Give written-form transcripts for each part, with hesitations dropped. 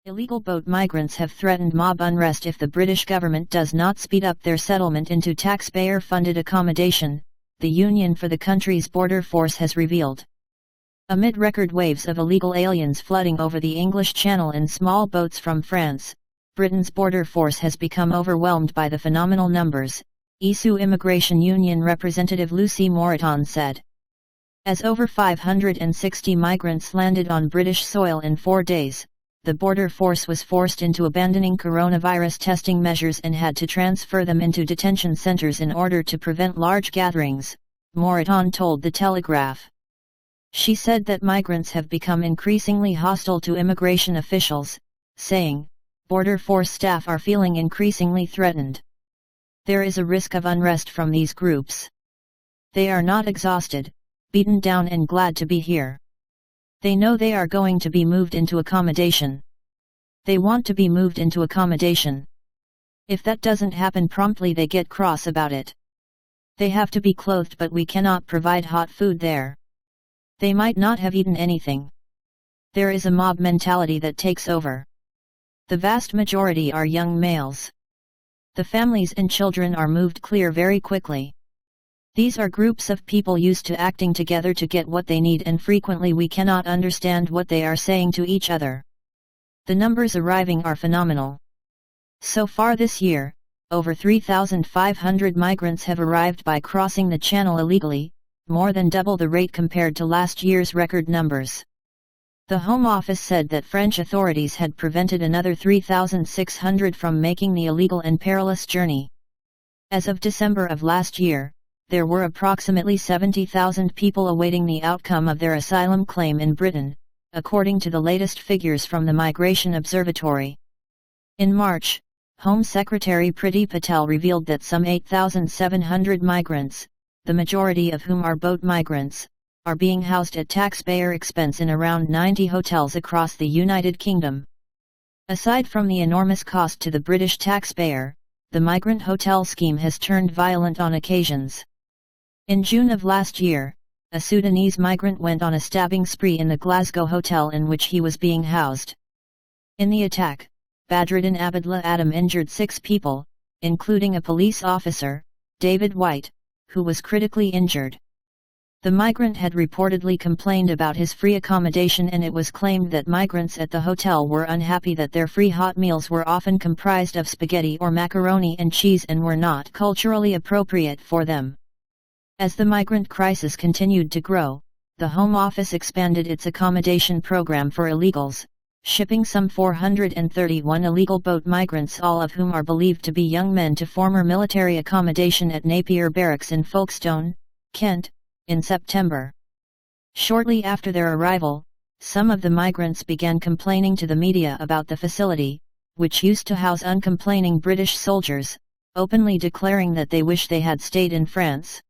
Illegal boat migrants have threatened mob unrest if the British government does not speed up their settlement into taxpayer-funded accommodation, the Union for the country's border force has revealed. Amid record waves of illegal aliens flooding over the English Channel in small boats from France, Britain's border force has become overwhelmed by the phenomenal numbers, ESU Immigration Union representative Lucy Moreton said. As over 560 migrants landed on British soil in 4 days, the border force was forced into abandoning coronavirus testing measures and had to transfer them into detention centres in order to prevent large gatherings, Moreton told the Telegraph. She said that migrants have become increasingly hostile to immigration officials, saying, "Border force staff are feeling increasingly threatened. There is a risk of unrest from these groups. They are not exhausted, beaten down and glad to be here. They know they are going to be moved into accommodation. They want to be moved into accommodation. If that doesn't happen promptly, they get cross about it. They have to be clothed, but we cannot provide hot food there. They might not have eaten anything. There is a mob mentality that takes over. The vast majority are young males. The families and children are moved clear very quickly. These are groups of people used to acting together to get what they need, and frequently we cannot understand what they are saying to each other. The numbers arriving are phenomenal. So far this year, over 3,500 migrants have arrived by crossing the Channel illegally, more than double the rate compared to last year's record numbers. The Home Office said that French authorities had prevented another 3,600 from making the illegal and perilous journey. As of December of last year, there were approximately 70,000 people awaiting the outcome of their asylum claim in Britain, according to the latest figures from the Migration Observatory. In March, Home Secretary Priti Patel revealed that some 8,700 migrants, the majority of whom are boat migrants, are being housed at taxpayer expense in around 90 hotels across the United Kingdom. Aside from the enormous cost to the British taxpayer, the migrant hotel scheme has turned violent on occasions. In June of last year, a Sudanese migrant went on a stabbing spree in the Glasgow hotel in which he was being housed. In the attack, Badruddin Abdullah Adam injured 6 people, including a police officer, David White, who was critically injured. The migrant had reportedly complained about his free accommodation, and it was claimed that migrants at the hotel were unhappy that their free hot meals were often comprised of spaghetti or macaroni and cheese and were not culturally appropriate for them. As the migrant crisis continued to grow, the Home Office expanded its accommodation program for illegals, shipping some 431 illegal boat migrants, all of whom are believed to be young men, to former military accommodation at Napier Barracks in Folkestone, Kent, in September. Shortly after their arrival, some of the migrants began complaining to the media about the facility, which used to house uncomplaining British soldiers, openly declaring that they wish they had stayed in France.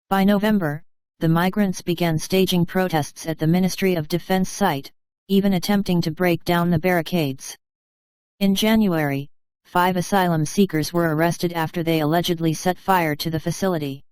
By November, the migrants began staging protests at the Ministry of Defence site, even attempting to break down the barricades. In January, 5 asylum seekers were arrested after they allegedly set fire to the facility.